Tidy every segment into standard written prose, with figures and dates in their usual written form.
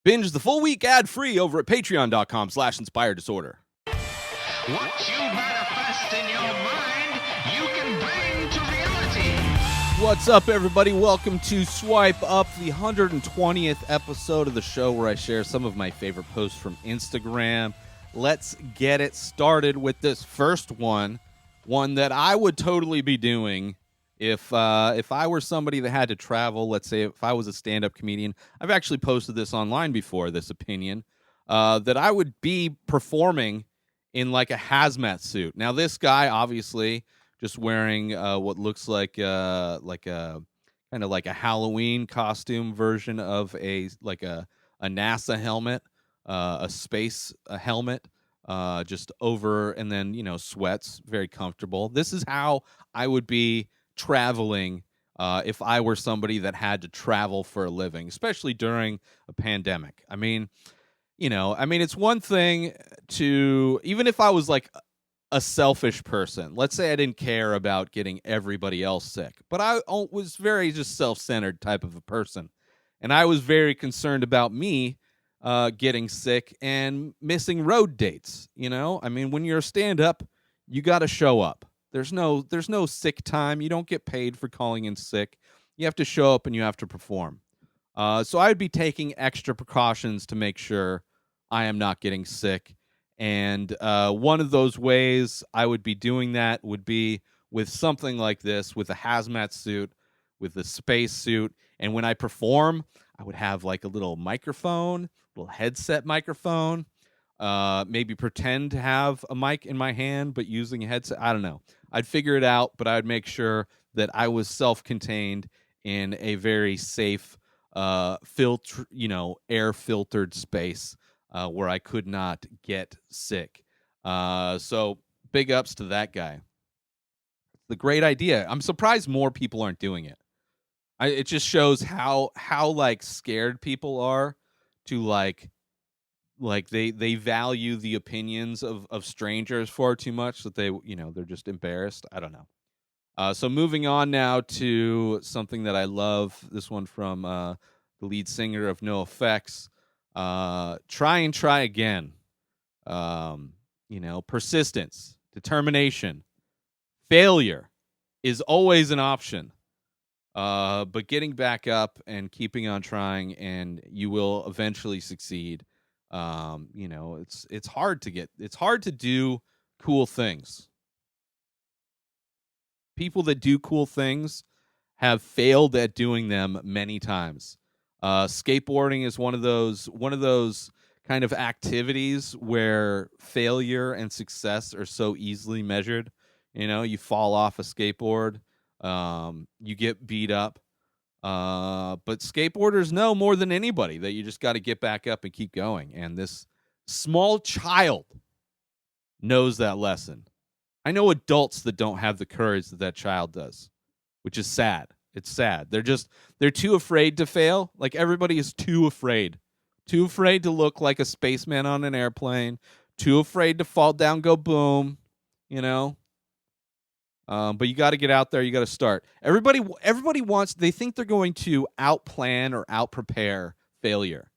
Binge the full week ad-free over at patreon.com/inspireddisorder. What you manifest in your mind, you can bring to reality. What's up, everybody? Welcome to Swipe Up, the 120th episode of the show where I share some of my favorite posts from Instagram. Let's get it started with this first one that I would totally be doing if I were somebody that had to travel. Let's say if I was a stand-up comedian. I've actually posted this online before, this opinion, that I would be performing in like a hazmat suit. Now, this guy obviously just wearing what looks like a kind of like a Halloween costume version of a NASA helmet, a space helmet, just over, and then sweats, very comfortable. This is how I would be traveling if I were somebody that had to travel for a living, especially during a pandemic. I mean, it's one thing to, even if I was like a selfish person, let's say I didn't care about getting everybody else sick, but I was very just self-centered type of a person, and I was very concerned about me getting sick and missing road dates. I mean, when you're a stand-up, you got to show up. There's no sick time. You don't get paid for calling in sick. You have to show up and you have to perform. So I'd be taking extra precautions to make sure I am not getting sick. And one of those ways I would be doing that would be with something like this, with a hazmat suit, with a space suit. And when I perform, I would have like a little microphone, little headset microphone, maybe pretend to have a mic in my hand, but using a headset. I don't know. I'd figure it out, but I would make sure that I was self-contained in a very safe, air filtered space where I could not get sick. So big ups to that guy. It's a great idea. I'm surprised more people aren't doing it. It just shows how like scared people are to like they value the opinions of strangers far too much that they're just embarrassed. I don't know. So moving on now to something that I love. This one from the lead singer of NoFX. Try and try again. Persistence, determination, failure is always an option. But getting back up and keeping on trying, and you will eventually succeed. It's hard to do cool things. People that do cool things have failed at doing them many times. Skateboarding is one of those kind of activities where failure and success are so easily measured. You fall off a skateboard, you get beat up. But skateboarders know more than anybody that you just got to get back up and keep going. And this small child knows that lesson. I know adults that don't have the courage that child does, which is sad. It's sad. They're too afraid to fail. Like, everybody is too afraid to look like a spaceman on an airplane, too afraid to fall down, go boom, But you got to get out there. You got to start. Everybody they think they're going to outplan or outprepare failure,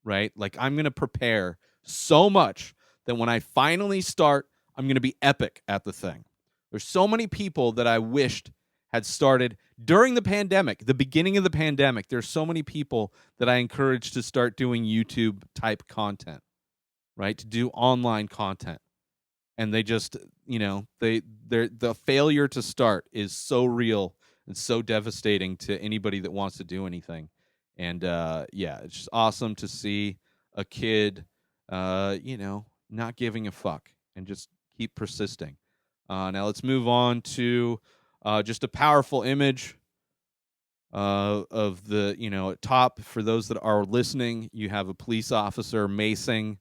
right? Like, I'm going to prepare so much that when I finally start, I'm going to be epic at the thing. There's so many people that I wished had started during the pandemic, the beginning of the pandemic. There's so many people that I encouraged to start doing YouTube type content, right? To do online content. And they just, the failure to start is so real and so devastating to anybody that wants to do anything. And it's just awesome to see a kid, not giving a fuck and just keep persisting. Now let's move on to just a powerful image of the, top. For those that are listening, you have a police officer macing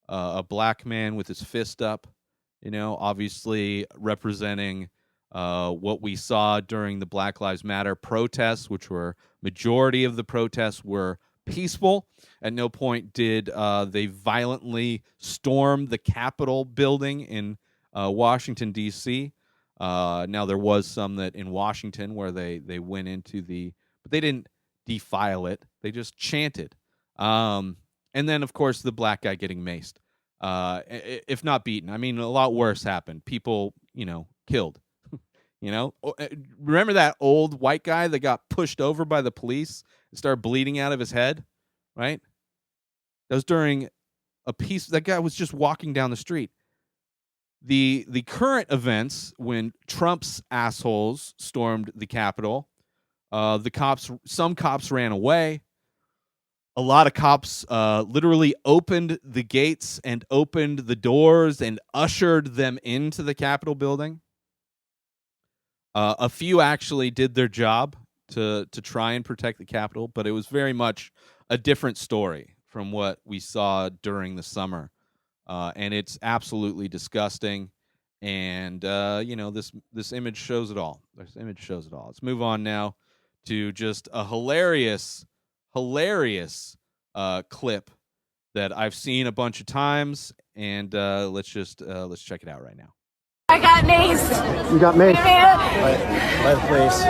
a black man with his fist up. Obviously representing what we saw during the Black Lives Matter protests, which were majority of the protests were peaceful. At no point did they violently storm the Capitol building in Washington, D.C. Now, there was some that in Washington where they went into but they didn't defile it. They just chanted. And then, of course, the black guy getting maced. If not beaten. I mean, a lot worse happened. People, killed. Remember that old white guy that got pushed over by the police and started bleeding out of his head, right? That was during that guy was just walking down the street. The current events when Trump's assholes stormed the Capitol, some cops ran away. A lot of cops literally opened the gates and opened the doors and ushered them into the Capitol building. A few actually did their job to try and protect the Capitol, but it was very much a different story from what we saw during the summer. And it's absolutely disgusting. And, this image shows it all. This image shows it all. Let's move on now to just a hilarious clip that I've seen a bunch of times. And let's check it out right now. I got maced. You got maced? By the police.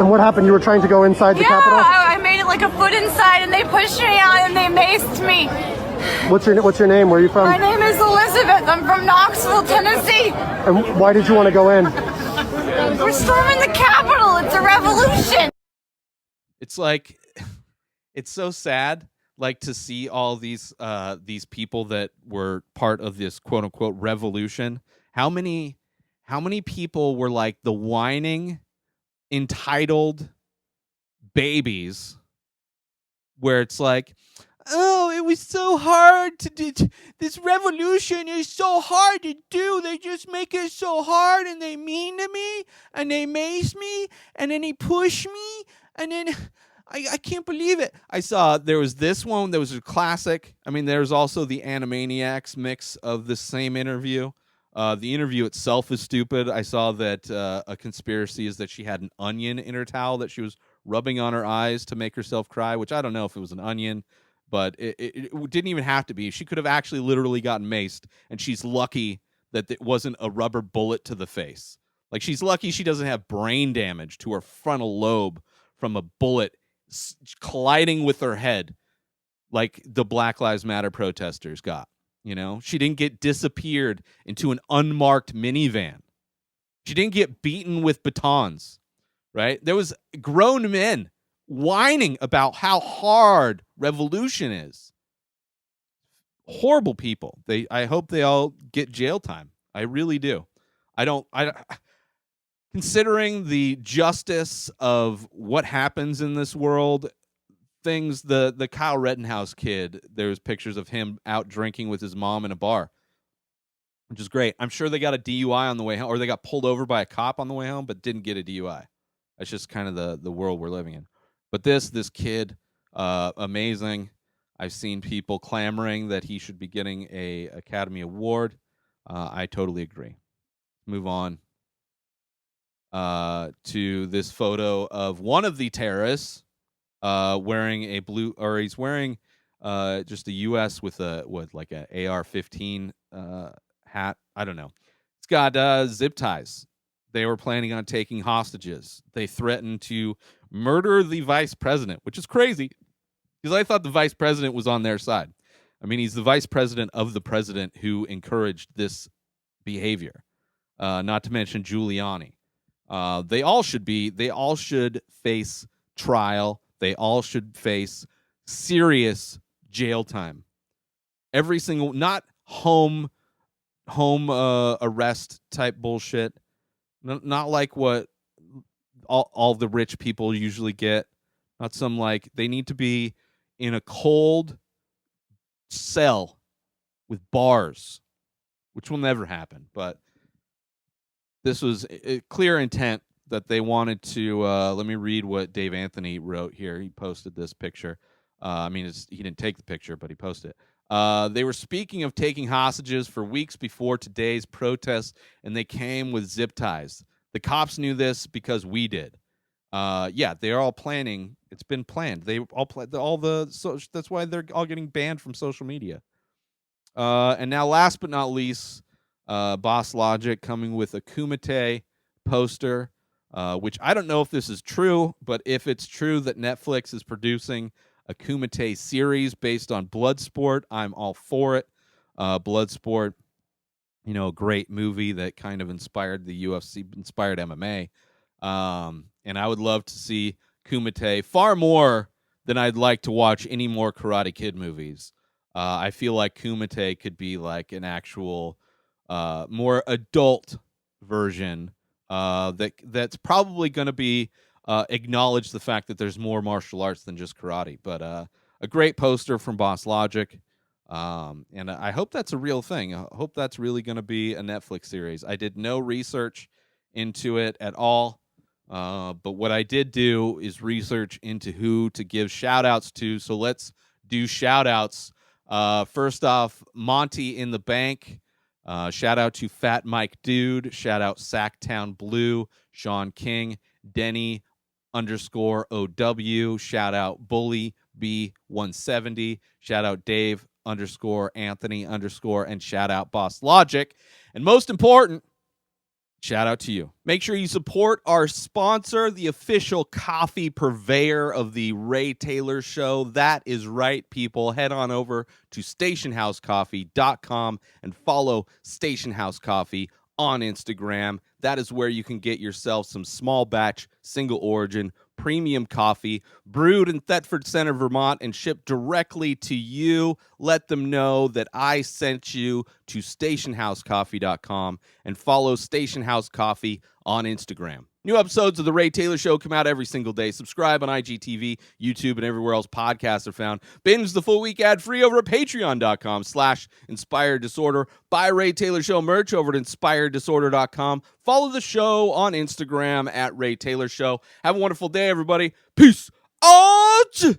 And what happened? You were trying to go inside the Capitol? I made it like a foot inside and they pushed me out and they maced me. What's your name? Where are you from? My name is Elizabeth. I'm from Knoxville, Tennessee. And why did you want to go in? We're storming the Capitol. It's a revolution. It's like, it's so sad. Like to see all these people that were part of this quote unquote revolution. How many people were like the whining, entitled babies, where it's like, oh, it was so hard to do. This revolution is so hard to do. They just make it so hard, and they mean to me, and they mace me, and then he pushed me, and then I can't believe it. I saw there was this one that was a classic. I mean, there's also the Animaniacs mix of the same interview. The interview itself is stupid. I saw that a conspiracy is that she had an onion in her towel that she was rubbing on her eyes to make herself cry, which I don't know if it was an onion, but it didn't even have to be. She could have actually literally gotten maced, and she's lucky that it wasn't a rubber bullet to the face. Like, she's lucky she doesn't have brain damage to her frontal lobe from a bullet colliding with her head like the Black Lives Matter protesters got. She didn't get disappeared into an unmarked minivan. She didn't get beaten with batons, right? There was grown men whining about how hard revolution is. Horrible people. I hope they all get jail time. I really do. Considering the justice of what happens in this world, things, the Kyle Rittenhouse kid, there's pictures of him out drinking with his mom in a bar, which is great. I'm sure they got a DUI on the way home, or they got pulled over by a cop on the way home, but didn't get a DUI. That's just kind of the world we're living in. But this kid, amazing. I've seen people clamoring that he should be getting a Academy Award. I totally agree. Move on to this photo of one of the terrorists wearing a blue, or he's wearing just a U.S. with like an AR-15 hat. I don't know. It's got zip ties. They were planning on taking hostages. They threatened to murder the vice president, which is crazy because I thought the vice president was on their side. I mean, he's the vice president of the president who encouraged this behavior. Not to mention Giuliani. They all should face trial. They all should face serious jail time. Every single, not home arrest type bullshit. Not like what all the rich people usually get. Not some like, they need to be in a cold cell with bars, which will never happen. But this was a clear intent that they wanted to. Let me read what Dave Anthony wrote here. He posted this picture. He didn't take the picture, but he posted it. They were speaking of taking hostages for weeks before today's protest, and they came with zip ties. The cops knew this because we did. They're all planning. It's been planned. They all that's why they're all getting banned from social media. And now, last but not least, Boss Logic coming with a Kumite poster. which I don't know if this is true, but if it's true that Netflix is producing a Kumite series based on Bloodsport, I'm all for it. Bloodsport, a great movie that kind of inspired the UFC, inspired MMA. And I would love to see Kumite far more than I'd like to watch any more Karate Kid movies. I feel like Kumite could be like an actual, more adult version that's probably going to be acknowledge the fact that there's more martial arts than just karate. But a great poster from Boss Logic. And I hope that's a real thing. I hope that's really going to be a Netflix series. I did no research into it at all. But what I did do is research into who to give shout-outs to. So let's do shout-outs. First off, Monty in the Bank. Shout out to Fat Mike Dude. Shout out Sacktown Blue. Sean King. Denny _OW. Shout out Bully B170. Shout out Dave _Anthony _ and shout out Boss Logic. And most important, shout out to you. Make sure you support our sponsor, the official coffee purveyor of the Ray Taylor Show. That is right, people. Head on over to stationhousecoffee.com and follow Station House Coffee on Instagram. That is where you can get yourself some small batch, single origin, premium coffee brewed in Thetford Center, Vermont, and shipped directly to you. Let them know that I sent you to stationhousecoffee.com and follow Station House Coffee on Instagram. New episodes of The Ray Taylor Show come out every single day. Subscribe on IGTV, YouTube, and everywhere else podcasts are found. Binge the full week ad-free over at patreon.com/Inspired Disorder. Buy Ray Taylor Show merch over at inspireddisorder.com. Follow the show on Instagram at Ray Taylor Show. Have a wonderful day, everybody. Peace out!